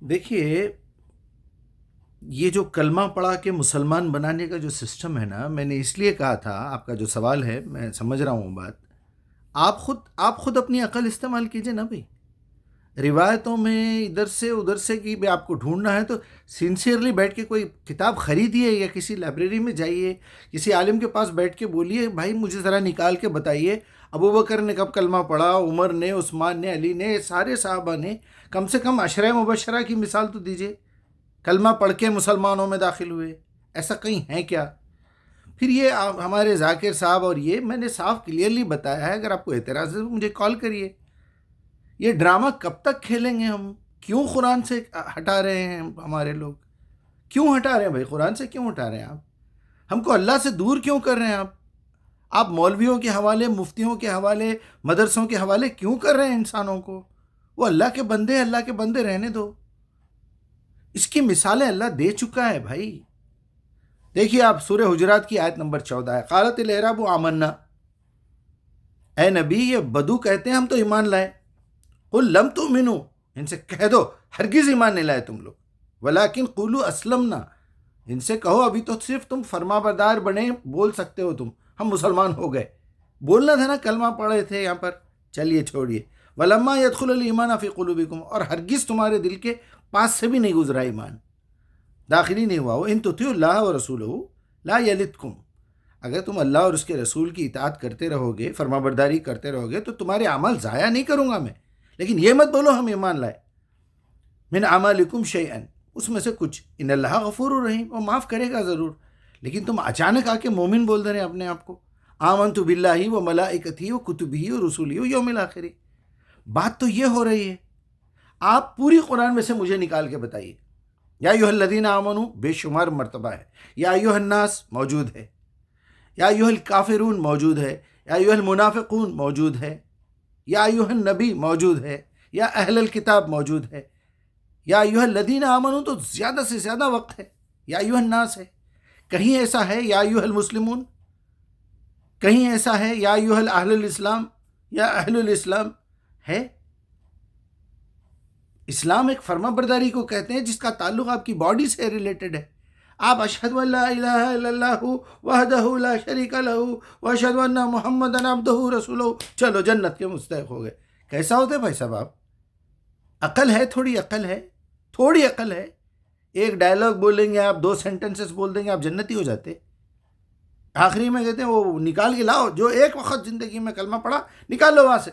دیکھیے، یہ جو کلمہ پڑھا کے مسلمان بنانے کا جو سسٹم ہے نا، میں نے اس لیے کہا تھا، آپ کا جو سوال ہے میں سمجھ رہا ہوں بات. آپ خود اپنی عقل استعمال کیجئے نا بھائی. روایتوں میں ادھر سے ادھر سے کی بھی آپ کو ڈھونڈنا ہے تو سنسیئرلی بیٹھ کے کوئی کتاب خریدیے یا کسی لائبریری میں جائیے، کسی عالم کے پاس بیٹھ کے بولیے بھائی مجھے ذرا نکال کے بتائیے ابو بکر نے کب کلمہ پڑھا، عمر نے، عثمان نے، علی نے، سارے صحابہ نے. کم سے کم عشرہ مبشرہ کی مثال تو دیجیے. کلمہ پڑھ کے مسلمانوں میں داخل ہوئے، ایسا کہیں ہے کیا؟ پھر یہ ہمارے ذاکر صاحب اور یہ میں نے صاف کلیئرلی بتایا ہے. اگر آپ کو اعتراض ہے تو مجھے کال کریے. یہ ڈرامہ کب تک کھیلیں گے ہم؟ کیوں قرآن سے ہٹا رہے ہیں ہمارے لوگ؟ کیوں ہٹا رہے ہیں بھائی؟ قرآن سے کیوں ہٹا رہے ہیں آپ؟ ہم کو اللہ سے دور کیوں کر رہے ہیں آپ مولویوں کے حوالے، مفتیوں کے حوالے، مدرسوں کے حوالے کیوں کر رہے ہیں انسانوں کو؟ وہ اللہ کے بندے رہنے دو. اس کی مثالیں اللہ دے چکا ہے بھائی. دیکھیے آپ سورہ حجرات کی آیت نمبر 14 ہے. قالت الاعراب آمنا. اے نبی یہ بدو کہتے ہیں ہم تو ایمان لائے. قل لم تؤمنوا، ان سے کہہ دو ہرگز ایمان نہیں لائے تم لوگ. ولیکن قولوا اسلمنا، ان سے کہو ابھی تو صرف تم فرما بردار بنے، بول سکتے ہو تم ہم مسلمان ہو گئے. بولنا تھا نا، کلمہ پڑھے تھے یہاں پر. چلیے چھوڑیے. ولما يدخل الايمان في قلوبكم، اور ہرگز تمہارے دل کے پاس سے بھی نہیں گزرا ایمان، داخل ہی نہیں ہوا. وہ ان تطیعوا اللہ ورسولہ لا یلدکم، اگر تم اللہ اور اس کے رسول کی اطاعت کرتے رہو گے، فرما برداری کرتے رہو گے تو تمہارے اعمال ضائع نہیں کروں گا میں. لیکن یہ مت بولو ہم ایمان لائے. من اعمالکم شیئا، اس میں سے کچھ. ان اللہ غفور الرحیم، وہ معاف کرے گا ضرور. لیکن تم اچانک آ کے مومن بول دے رہے ہیں اپنے آپ کو. آمنت باللہ و ملائکتہ و کتبہ و رسولہ و یوم الاخر. بات تو یہ ہو رہی ہے. آپ پوری قرآن میں سے مجھے نکال کے بتائیے. یا ایھا الذین آمنوا بے شمار مرتبہ ہے. یا ایھا الناس موجود ہے. یا ایھا الکافرون موجود ہے. یا ایھا المنافقون موجود ہے. یا ایھا النبی موجود ہے. یا اہل الکتاب موجود ہے. یا ایھا الذین آمنوا تو زیادہ سے زیادہ وقت ہے. یا ایھا الناس ہے. کہیں ایسا ہے یا ایھا المسلمون؟ کہیں ایسا ہے یا ایھا اہل الاسلام یا اہل الاسلام ہے؟ اسلام ایک فرما برداری کو کہتے ہیں جس کا تعلق آپ کی باڈی سے ریلیٹڈ ہے. آپ اشہد ان لا الہ الا اللہ وحدہ لا شریک لہ واشہد ان محمدا عبدہ رسولہ، چلو جنت کے مستحق ہو گئے. کیسا ہوتے بھائی صاحب آپ؟ عقل ہے؟ تھوڑی عقل ہے؟ تھوڑی عقل ہے؟ ایک ڈائلاگ بولیں گے آپ، 2 سینٹنسز بول دیں گے آپ جنتی ہو جاتے. آخری میں کہتے ہیں وہ نکال کے لاؤ جو ایک وقت زندگی میں کلمہ پڑھا، نکال لو وہاں سے.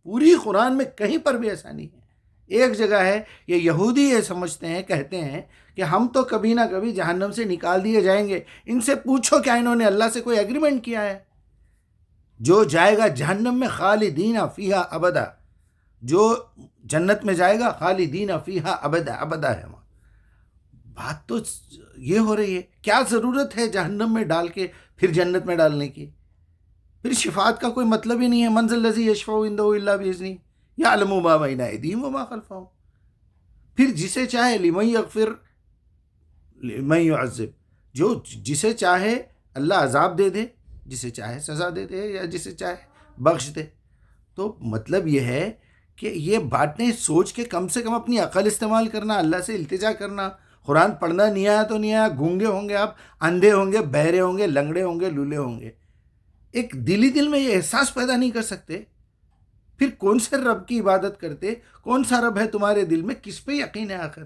پوری قرآن میں کہیں پر بھی ایسا نہیں ہے. ایک جگہ ہے، یہ یہودی یہ سمجھتے ہیں، کہتے ہیں کہ ہم تو کبھی نہ کبھی جہنم سے نکال دیے جائیں گے. ان سے پوچھو کیا انہوں نے اللہ سے کوئی ایگریمنٹ کیا ہے؟ جو جائے گا جہنم میں خالدین فیہا ابدا، جو جنت میں جائے گا خالدین فیہا ابدا، ابدا ہے وہاں. بات تو یہ ہو رہی ہے، کیا ضرورت ہے جہنم میں ڈال کے پھر جنت میں ڈالنے کی؟ پھر شفاعت کا کوئی مطلب ہی نہیں ہے. من ذا الذی یشفع عندہ الا باذنہ یعلم ما بین ایدیہم وما خلفہم. پھر جسے چاہے لمن یغفر لمن یعذب، جو جسے چاہے اللہ عذاب دے دے، جسے چاہے سزا دے دے، یا جسے چاہے بخش دے. تو مطلب یہ ہے کہ یہ باتیں سوچ کے کم سے کم اپنی عقل استعمال کرنا، اللہ سے التجا کرنا. قرآن پڑھنا نہیں آیا تو نہیں آیا. گونگے ہوں گے آپ، اندھے ہوں گے، بہرے ہوں گے، لنگڑے ہوں گے، لولے ہوں گے. ایک دل میں یہ احساس پیدا نہیں کر سکتے، پھر کون سے رب کی عبادت کرتے؟ کون سا رب ہے تمہارے دل میں؟ کس پہ یقین ہے آخر؟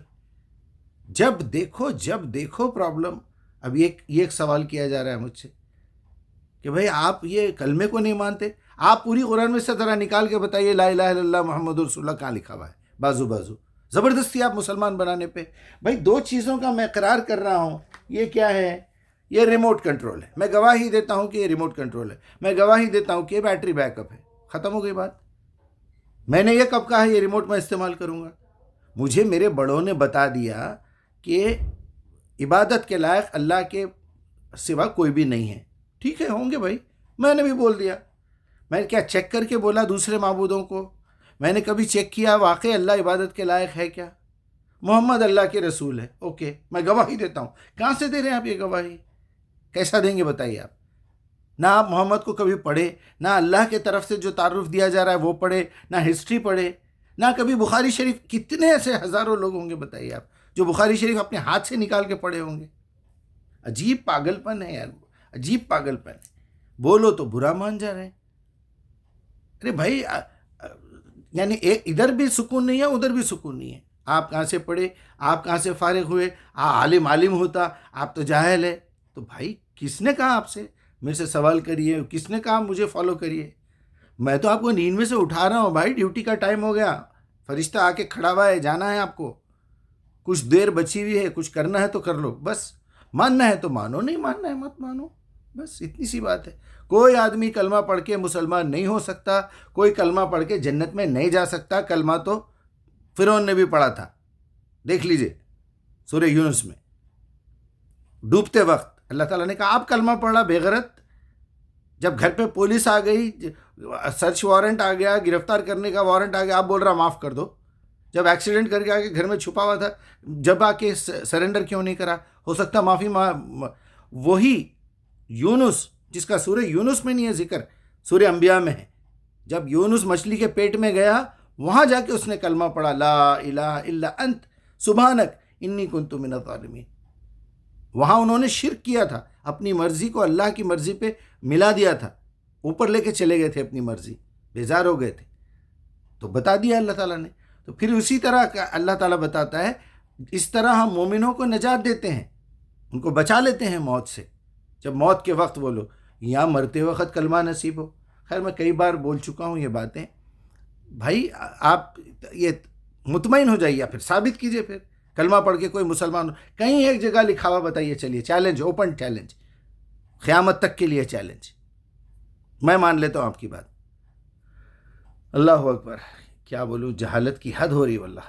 جب دیکھو پرابلم. اب یہ ایک سوال کیا جا رہا ہے مجھ سے کہ بھئی آپ یہ کلمے کو نہیں مانتے. آپ پوری قرآن میں سے ذرا نکال کے بتائیے لا الہ الا اللہ محمد رسول اللہ کہاں لکھا ہوا ہے؟ بازو بازو زبردستی آپ مسلمان بنانے پہ. بھائی 2 چیزوں کا میں اقرار کر رہا ہوں. یہ کیا ہے؟ یہ ریموٹ کنٹرول ہے. میں گواہی دیتا ہوں کہ یہ ریموٹ کنٹرول ہے. میں گواہی دیتا ہوں کہ یہ بیٹری بیک اپ ہے. ختم ہو گئی بات. میں نے یہ کب کہا یہ ریموٹ میں استعمال کروں گا؟ مجھے میرے بڑوں نے بتا دیا کہ عبادت کے لائق اللہ کے سوا کوئی بھی نہیں ہے. ٹھیک ہے، ہوں گے بھائی. میں نے بھی بول دیا. میں کیا چیک کر کے بولا دوسرے معبودوں کو؟ میں نے کبھی چیک کیا واقعی اللہ عبادت کے لائق ہے کیا؟ محمد اللہ کے رسول ہے. اوکے، میں گواہی دیتا ہوں. کہاں سے دے رہے ہیں آپ یہ گواہی؟ کیسا دیں گے بتائیے آپ؟ نہ آپ محمد کو کبھی پڑھے، نہ اللہ کے طرف سے جو تعارف دیا جا رہا ہے وہ پڑھے، نہ ہسٹری پڑھے، نہ کبھی بخاری شریف. کتنے ایسے ہزاروں لوگ ہوں گے بتائیے آپ جو بخاری شریف اپنے ہاتھ سے نکال کے پڑھے ہوں گے. عجیب پاگل پن ہے یار، عجیب پاگل پن ہے. بولو تو برا مان جا رہے ہیں. ارے بھائی یعنی ادھر بھی سکون نہیں ہے، ادھر بھی سکون نہیں ہے. آپ کہاں سے پڑھے، آپ کہاں سے فارغ ہوئے، عالم ہوتا، آپ تو جاہل ہے. تو بھائی کس نے کہا آپ سے میرے سے سوال کریے، کس نے کہا مجھے فالو کریے؟ میں تو آپ کو نیند میں سے اٹھا رہا ہوں بھائی، ڈیوٹی کا ٹائم ہو گیا، فرشتہ آ کے کھڑا ہوا ہے، جانا ہے آپ کو. کچھ دیر بچی ہوئی ہے، کچھ کرنا ہے تو کر لو بس. ماننا ہے تو مانو، نہیں ماننا ہے مت مانو، بس اتنی سی بات ہے. کوئی آدمی کلمہ پڑھ کے مسلمان نہیں ہو سکتا، کوئی کلمہ پڑھ کے جنت میں نہیں جا سکتا. کلمہ تو فرعون نے بھی پڑھا تھا، دیکھ لیجئے سورہ یونس میں. ڈوبتے وقت اللہ تعالیٰ نے کہا آپ کلمہ پڑھا بے غیرت. جب گھر پہ پولیس آ گئی، سرچ وارنٹ آ گیا، گرفتار کرنے کا وارنٹ آ گیا، آپ بول رہا معاف کر دو. جب ایکسیڈنٹ کر کے آ کے گھر میں چھپا ہوا تھا، جب آ کے سرنڈر کیوں نہیں کرا؟ ہو سکتا معافی وہی یونس جس کا سورہ یونس میں نہیں ہے ذکر، سورہ انبیاء میں ہے. جب یونس مچھلی کے پیٹ میں گیا، وہاں جا کے اس نے کلمہ پڑھا، لا الہ الا انت سبحانک انی کنت من الظالمین. وہاں انہوں نے شرک کیا تھا، اپنی مرضی کو اللہ کی مرضی پہ ملا دیا تھا، اوپر لے کے چلے گئے تھے اپنی مرضی، بیزار ہو گئے تھے. تو بتا دیا اللہ تعالیٰ نے. تو پھر اسی طرح اللہ تعالیٰ بتاتا ہے، اس طرح ہم مومنوں کو نجات دیتے ہیں، ان کو بچا لیتے ہیں موت سے. جب موت کے وقت بولو، یا مرتے وقت کلمہ نصیب ہو. خیر میں کئی بار بول چکا ہوں یہ باتیں. بھائی آپ یہ مطمئن ہو جائیے، یا پھر ثابت کیجئے، پھر کلمہ پڑھ کے کوئی مسلمان کہیں ایک جگہ لکھا ہوا بتائیے. چلیے چیلنج، اوپن چیلنج، قیامت تک کے لیے چیلنج. میں مان لیتا ہوں آپ کی بات. اللہ اکبر. کیا بولوں، جہالت کی حد ہو رہی واللہ.